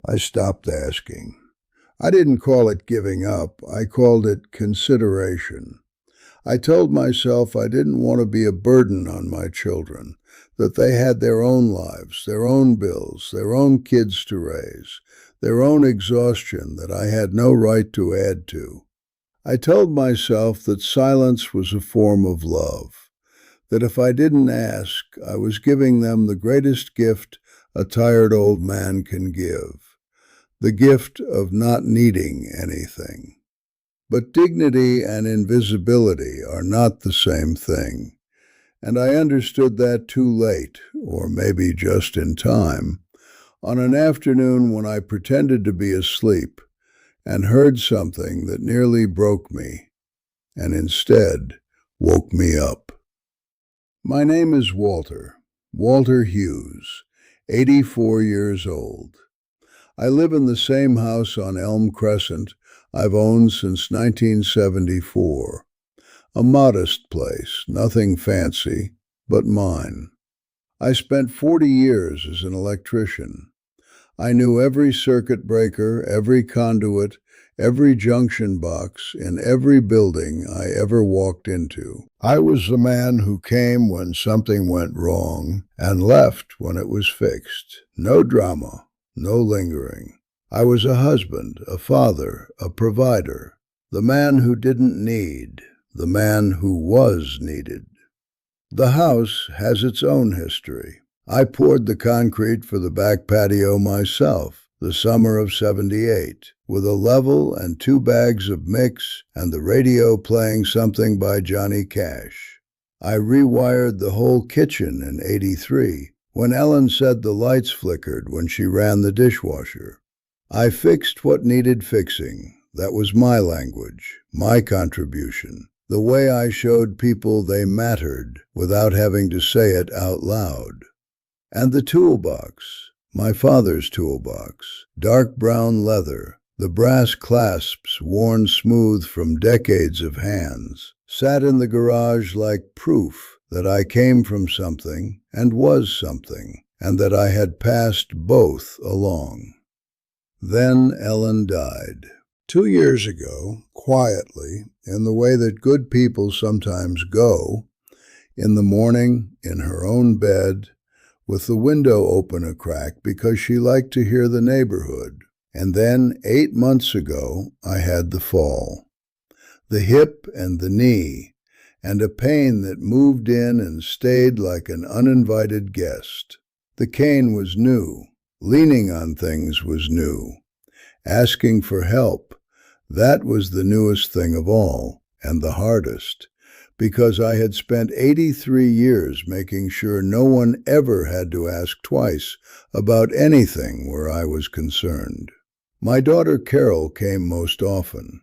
I stopped asking. I didn't call it giving up, I called it consideration. I told myself I didn't want to be a burden on my children, that they had their own lives, their own bills, their own kids to raise, their own exhaustion that I had no right to add to. I told myself that silence was a form of love, that if I didn't ask, I was giving them the greatest gift a tired old man can give, the gift of not needing anything. But dignity and invisibility are not the same thing, and I understood that too late, or maybe just in time, on an afternoon when I pretended to be asleep and heard something that nearly broke me, and instead woke me up. My name is Walter Hughes, 84 years old. I live in the same house on Elm Crescent I've owned since 1974. A modest place, nothing fancy, but mine. I spent 40 years as an electrician. I knew every circuit breaker, every conduit, every junction box in every building I ever walked into. I was the man who came when something went wrong and left when it was fixed. No drama, no lingering. I was a husband, a father, a provider, the man who didn't need, the man who was needed. The house has its own history. I poured the concrete for the back patio myself, the summer of '78, with a level and 2 bags of mix and the radio playing something by Johnny Cash. I rewired the whole kitchen in '83, when Ellen said the lights flickered when she ran the dishwasher. I fixed what needed fixing. That was my language, my contribution, the way I showed people they mattered without having to say it out loud. And the toolbox, my father's toolbox, dark brown leather, the brass clasps worn smooth from decades of hands, sat in the garage like proof that I came from something and was something, and that I had passed both along. Then Ellen died. 2 years ago, quietly, in the way that good people sometimes go, in the morning, in her own bed, with the window open a crack because she liked to hear the neighborhood. And then 8 months ago, I had the fall. The hip and the knee, and a pain that moved in and stayed like an uninvited guest. The cane was new. Leaning on things was new. Asking for help, that was the newest thing of all, and the hardest, because I had spent 83 years making sure no one ever had to ask twice about anything where I was concerned. My daughter Carol came most often.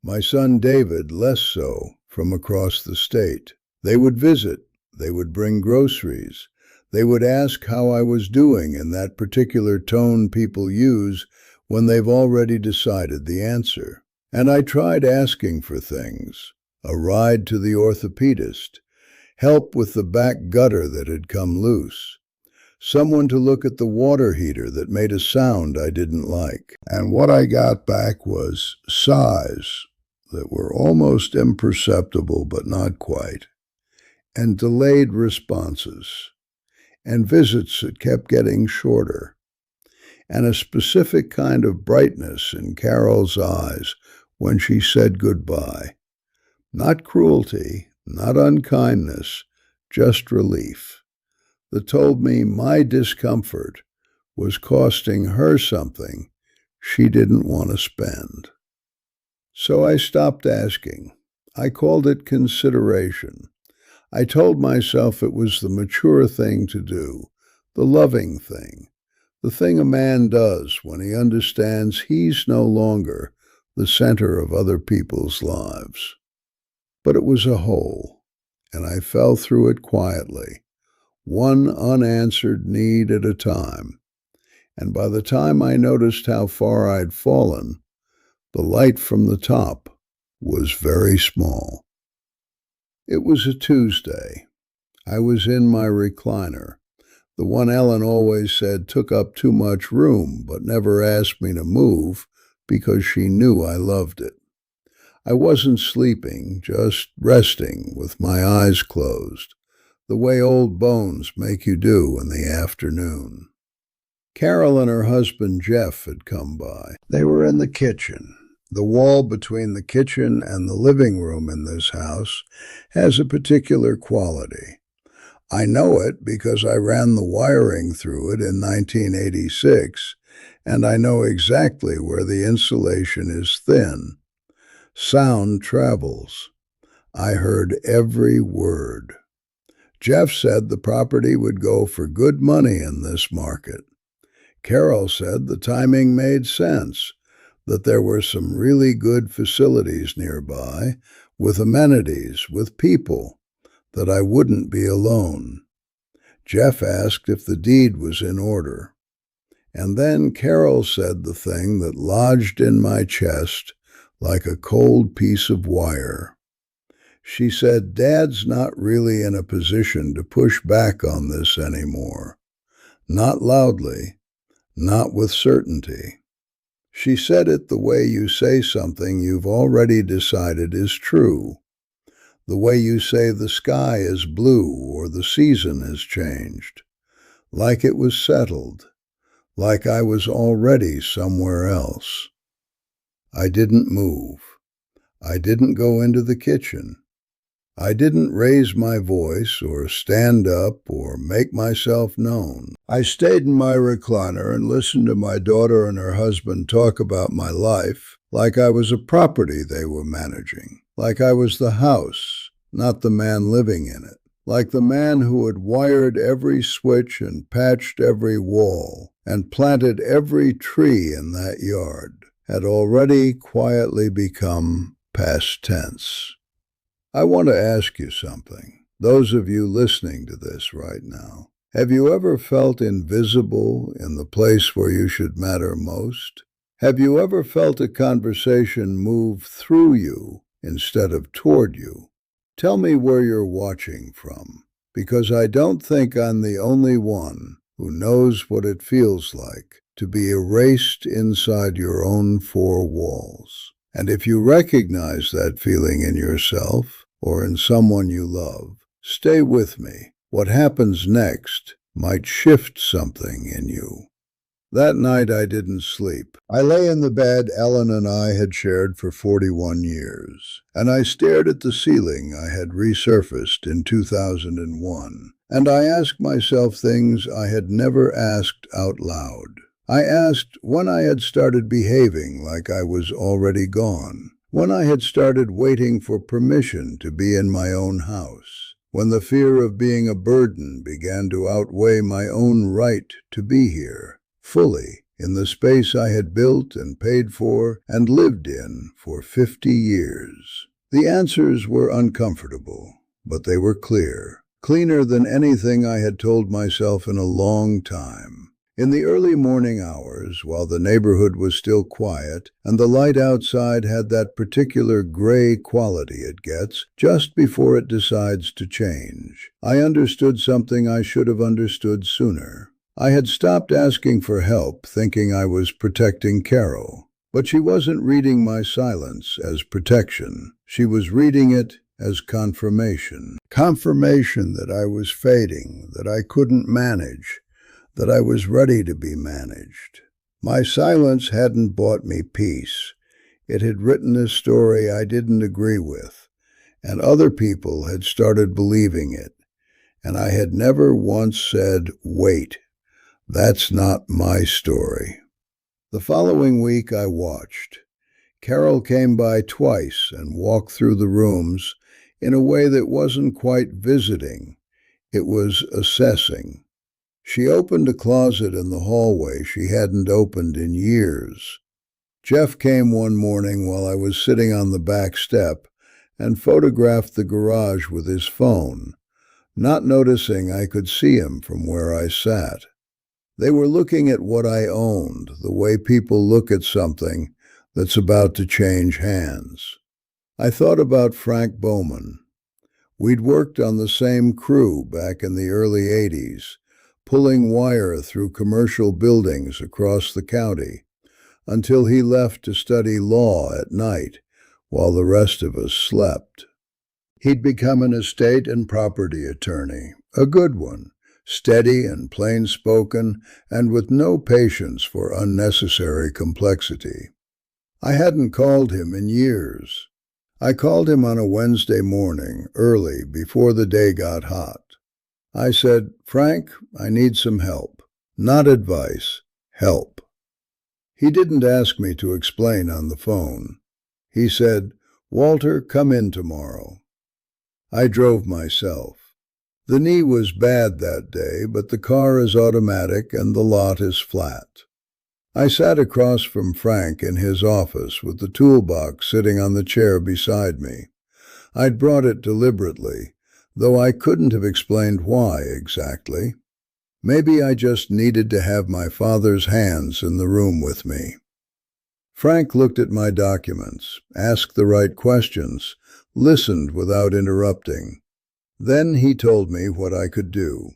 My son David less so, from across the state. They would visit. They would bring groceries. They would ask how I was doing in that particular tone people use when they've already decided the answer. And I tried asking for things. A ride to the orthopedist, help with the back gutter that had come loose, someone to look at the water heater that made a sound I didn't like. And what I got back was sighs that were almost imperceptible but not quite, and delayed responses, and visits that kept getting shorter, and a specific kind of brightness in Carol's eyes when she said goodbye. Not cruelty, not unkindness, just relief, that told me my discomfort was costing her something she didn't want to spend. So I stopped asking. I called it consideration. I told myself it was the mature thing to do, the loving thing, the thing a man does when he understands he's no longer the center of other people's lives. But it was a hole, and I fell through it quietly, one unanswered need at a time. And by the time I noticed how far I'd fallen, the light from the top was very small. It was a Tuesday. I was in my recliner, The one Ellen always said took up too much room but never asked me to move because she knew I loved it. I wasn't sleeping, just resting with my eyes closed, the way old bones make you do in the afternoon. Carol and her husband Jeff had come by. They were in the kitchen. The wall between the kitchen and the living room in this house has a particular quality. I know it because I ran the wiring through it in 1986, and I know exactly where the insulation is thin. Sound travels. I heard every word. Jeff said the property would go for good money in this market. Carol said the timing made sense, that there were some really good facilities nearby, with amenities, with people, that I wouldn't be alone. Jeff asked if the deed was in order. And then Carol said the thing that lodged in my chest like a cold piece of wire. She said, Dad's not really in a position to push back on this anymore. Not loudly, not with certainty. She said it the way you say something you've already decided is true. The way you say the sky is blue or the season has changed. Like it was settled. Like I was already somewhere else. I didn't move. I didn't go into the kitchen. I didn't raise my voice or stand up or make myself known. I stayed in my recliner and listened to my daughter and her husband talk about my life like I was a property they were managing, like I was the house, not the man living in it, like the man who had wired every switch and patched every wall and planted every tree in that yard had already quietly become past tense. I want to ask you something, those of you listening to this right now. Have you ever felt invisible in the place where you should matter most? Have you ever felt a conversation move through you instead of toward you? Tell me where you're watching from, because I don't think I'm the only one who knows what it feels like to be erased inside your own four walls. And if you recognize that feeling in yourself or in someone you love, stay with me. What happens next might shift something in you. That night I didn't sleep. I lay in the bed Ellen and I had shared for 41 years, and I stared at the ceiling I had resurfaced in 2001, and I asked myself things I had never asked out loud. I asked when I had started behaving like I was already gone, when I had started waiting for permission to be in my own house, when the fear of being a burden began to outweigh my own right to be here, fully, in the space I had built and paid for and lived in for 50 years. The answers were uncomfortable, but they were clear, cleaner than anything I had told myself in a long time. In the early morning hours, while the neighborhood was still quiet, and the light outside had that particular gray quality it gets just before it decides to change, I understood something I should have understood sooner. I had stopped asking for help, thinking I was protecting Carol. But she wasn't reading my silence as protection. She was reading it as confirmation. Confirmation that I was fading, that I couldn't manage, that I was ready to be managed. My silence hadn't bought me peace. It had written a story I didn't agree with, and other people had started believing it, and I had never once said, wait, that's not my story. The following week I watched. Carol came by twice and walked through the rooms in a way that wasn't quite visiting. It was assessing. She opened a closet in the hallway she hadn't opened in years. Jeff came one morning while I was sitting on the back step and photographed the garage with his phone, not noticing I could see him from where I sat. They were looking at what I owned, the way people look at something that's about to change hands. I thought about Frank Bowman. We'd worked on the same crew back in the early 80s, pulling wire through commercial buildings across the county, until he left to study law at night while the rest of us slept. He'd become an estate and property attorney, a good one, steady and plain-spoken, and with no patience for unnecessary complexity. I hadn't called him in years. I called him on a Wednesday morning, early, before the day got hot. I said, "Frank, I need some help. Not advice, help." He didn't ask me to explain on the phone. He said, "Walter, come in tomorrow." I drove myself. The knee was bad that day, but the car is automatic and the lot is flat. I sat across from Frank in his office with the toolbox sitting on the chair beside me. I'd brought it deliberately, though I couldn't have explained why exactly. Maybe I just needed to have my father's hands in the room with me. Frank looked at my documents, asked the right questions, listened without interrupting. Then he told me what I could do.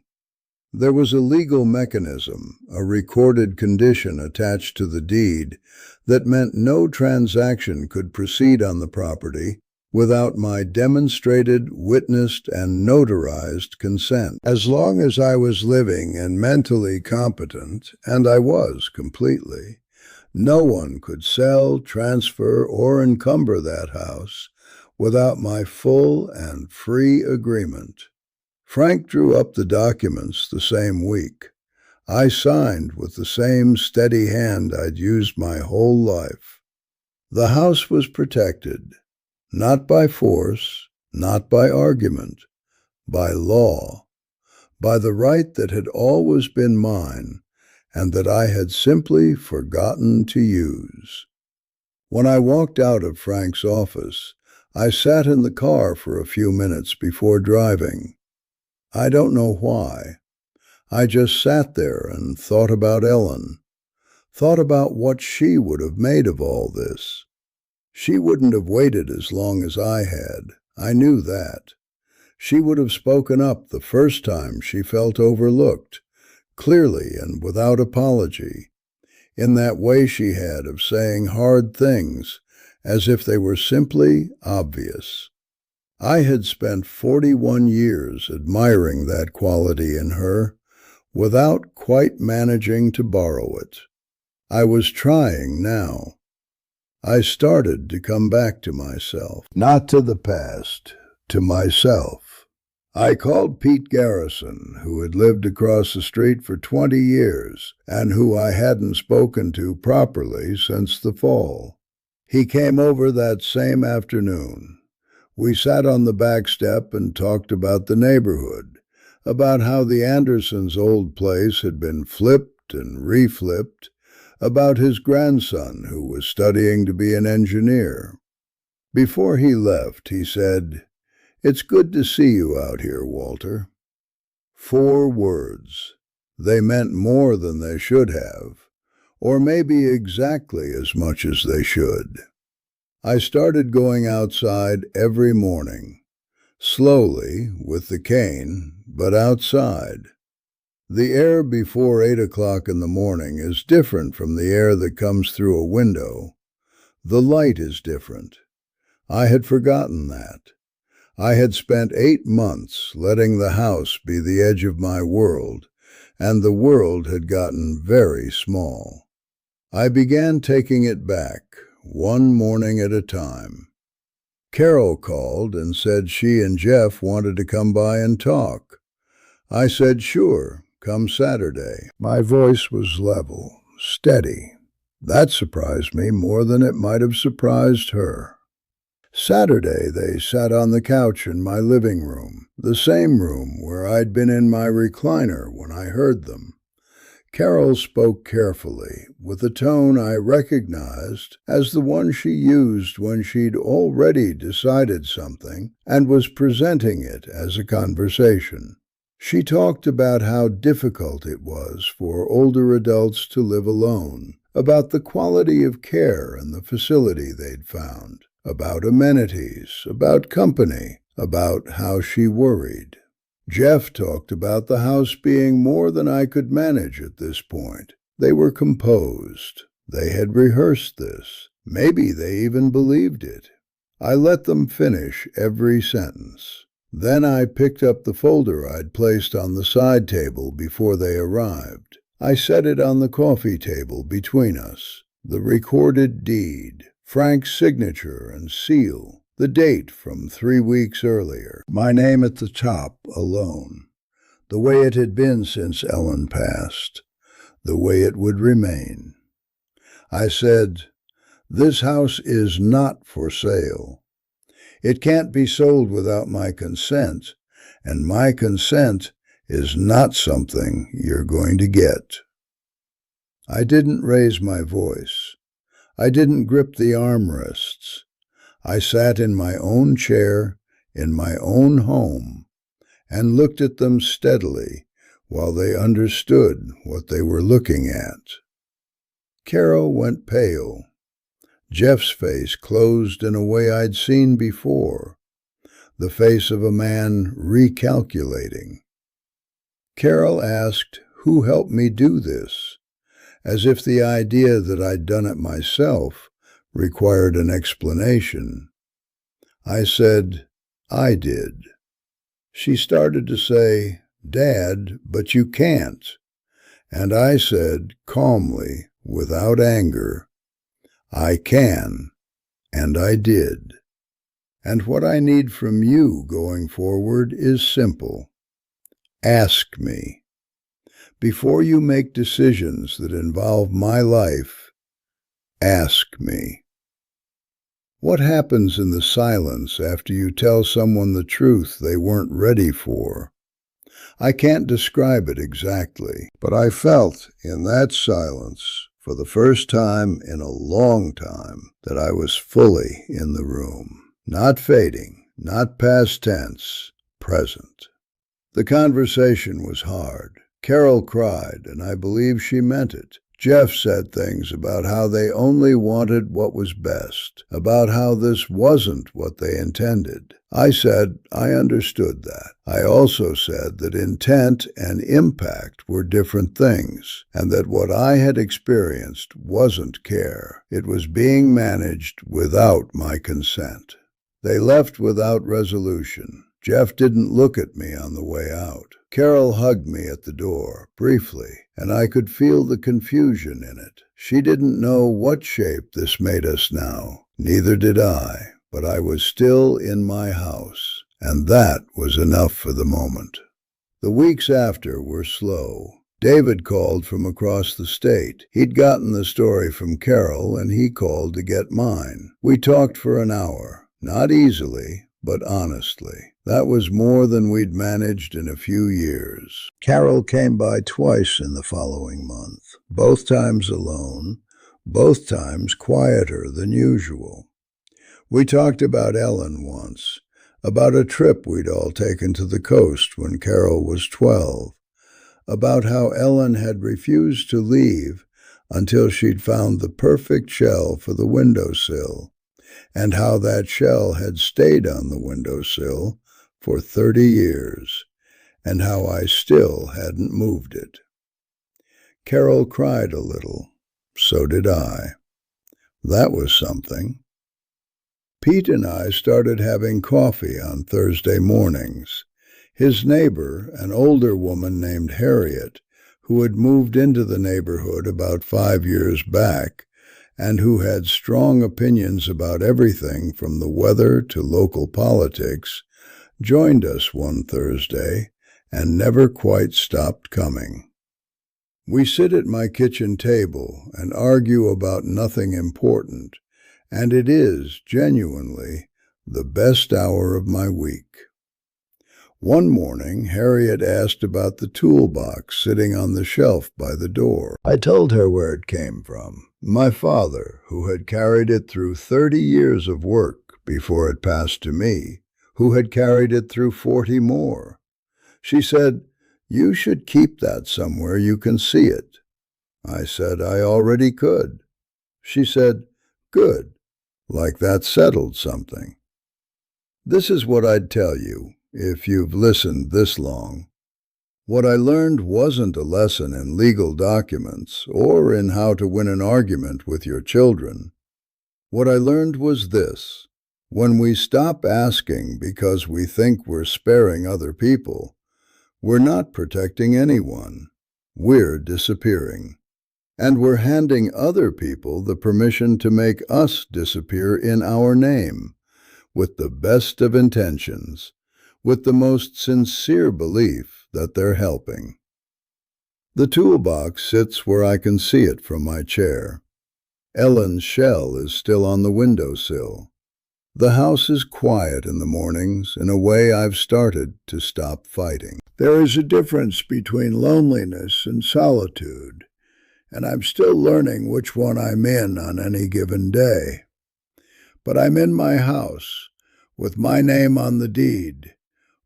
There was a legal mechanism, a recorded condition attached to the deed, that meant no transaction could proceed on the property without my demonstrated, witnessed, and notarized consent. As long as I was living and mentally competent, and I was completely, no one could sell, transfer, or encumber that house without my full and free agreement. Frank drew up the documents the same week. I signed with the same steady hand I'd used my whole life. The house was protected, not by force, not by argument, by law, by the right that had always been mine and that I had simply forgotten to use. When I walked out of Frank's office, I sat in the car for a few minutes before driving. I don't know why. I just sat there and thought about Ellen, thought about what she would have made of all this. She wouldn't have waited as long as I had. I knew that. She would have spoken up the first time she felt overlooked, clearly and without apology, in that way she had of saying hard things as if they were simply obvious. I had spent 41 years admiring that quality in her, without quite managing to borrow it. I was trying now. I started to come back to myself, not to the past, to myself. I called Pete Garrison, who had lived across the street for 20 years and who I hadn't spoken to properly since the fall. He came over that same afternoon. We sat on the back step and talked about the neighborhood, about how the Andersons' old place had been flipped and reflipped, about his grandson who was studying to be an engineer. Before he left, he said, "It's good to see you out here, Walter." 4 words. They meant more than they should have, or maybe exactly as much as they should. I started going outside every morning, slowly, with the cane, but outside. The air before 8 o'clock in the morning is different from the air that comes through a window. The light is different. I had forgotten that. I had spent 8 months letting the house be the edge of my world, and the world had gotten very small. I began taking it back, one morning at a time. Carol called and said she and Jeff wanted to come by and talk. I said, "Sure, come Saturday." My voice was level, steady. That surprised me more than it might have surprised her. Saturday, they sat on the couch in my living room, the same room where I'd been in my recliner when I heard them. Carol spoke carefully, with a tone I recognized as the one she used when she'd already decided something and was presenting it as a conversation. She talked about how difficult it was for older adults to live alone, about the quality of care and the facility they'd found, about amenities, about company, about how she worried. Jeff talked about the house being more than I could manage at this point. They were composed. They had rehearsed this. Maybe they even believed it. I let them finish every sentence. Then I picked up the folder I'd placed on the side table before they arrived. I set it on the coffee table between us. The recorded deed, Frank's signature and seal, the date from 3 weeks earlier, my name at the top alone, the way it had been since Ellen passed, the way it would remain. I said, "This house is not for sale. It can't be sold without my consent, and my consent is not something you're going to get." I didn't raise my voice. I didn't grip the armrests. I sat in my own chair, in my own home, and looked at them steadily while they understood what they were looking at. Carol went pale. Jeff's face closed in a way I'd seen before, the face of a man recalculating. Carol asked who helped me do this, as if the idea that I'd done it myself required an explanation. I said, "I did." She started to say, "Dad, but you can't." And I said, calmly, without anger, "I can, and I did. And what I need from you going forward is simple. Ask me. Before you make decisions that involve my life, ask me." What happens in the silence after you tell someone the truth they weren't ready for? I can't describe it exactly, but I felt in that silence, for the first time in a long time, that I was fully in the room. Not fading, not past tense, present. The conversation was hard. Carol cried, and I believe she meant it. Jeff said things about how they only wanted what was best, about how this wasn't what they intended. I said I understood that. I also said that intent and impact were different things, and that what I had experienced wasn't care. It was being managed without my consent. They left without resolution. Jeff didn't look at me on the way out. Carol hugged me at the door, briefly, and I could feel the confusion in it. She didn't know what shape this made us now. Neither did I, but I was still in my house, and that was enough for the moment. The weeks after were slow. David called from across the state. He'd gotten the story from Carol, and he called to get mine. We talked for an hour, not easily, but honestly. That was more than we'd managed in a few years. Carol came by twice in the following month, both times alone, both times quieter than usual. We talked about Ellen once, about a trip we'd all taken to the coast when Carol was 12, about how Ellen had refused to leave until she'd found the perfect shell for the windowsill, and how that shell had stayed on the windowsill for 30 years, and how I still hadn't moved it. Carol cried a little. So did I. That was something. Pete and I started having coffee on Thursday mornings. His neighbor, an older woman named Harriet, who had moved into the neighborhood about 5 years back, and who had strong opinions about everything from the weather to local politics, joined us one Thursday and never quite stopped coming. We sit at my kitchen table and argue about nothing important, and it is, genuinely, the best hour of my week. One morning, Harriet asked about the toolbox sitting on the shelf by the door. I told her where it came from. My father, who had carried it through 30 years of work before it passed to me, who had carried it through 40 more. She said, "You should keep that somewhere you can see it." I said I already could. She said, "Good, like that settled something." This is what I'd tell you. if you've listened this long. What I learned wasn't a lesson in legal documents or in how to win an argument with your children. What I learned was this: when we stop asking because we think we're sparing other people, we're not protecting anyone. We're disappearing. And we're handing other people the permission to make us disappear in our name, with the best of intentions, with the most sincere belief that they're helping. The toolbox sits where I can see it from my chair. Ellen's shell is still on the windowsill. The house is quiet in the mornings in a way I've started to stop fighting. There is a difference between loneliness and solitude, and I'm still learning which one I'm in on any given day. But I'm in my house, with my name on the deed,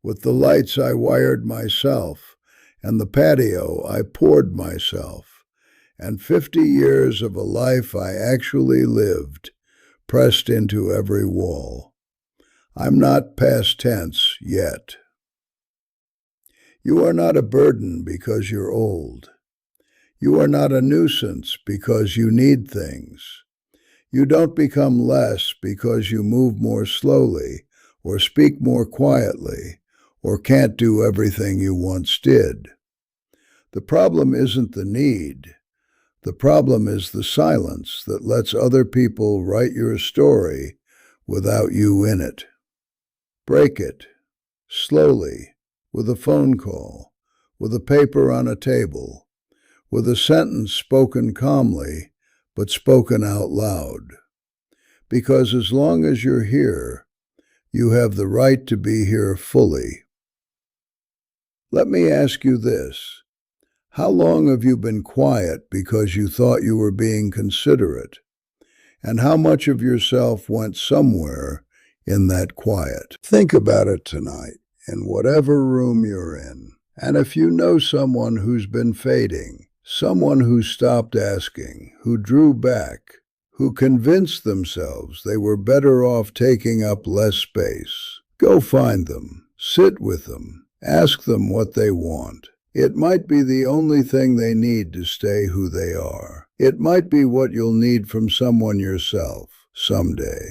with the lights I wired myself, and the patio I poured myself, and 50 years of a life I actually lived, pressed into every wall. I'm not past tense yet. You are not a burden because you're old. You are not a nuisance because you need things. You don't become less because you move more slowly, or speak more quietly, or can't do everything you once did. The problem isn't the need. The problem is the silence that lets other people write your story without you in it. Break it, slowly, with a phone call, with a paper on a table, with a sentence spoken calmly, but spoken out loud. Because as long as you're here, you have the right to be here fully. Let me ask you this. How long have you been quiet because you thought you were being considerate? And how much of yourself went somewhere in that quiet? Think about it tonight, in whatever room you're in. And if you know someone who's been fading, someone who stopped asking, who drew back, who convinced themselves they were better off taking up less space, go find them, sit with them, ask them what they want. It might be the only thing they need to stay who they are. It might be what you'll need from someone yourself someday.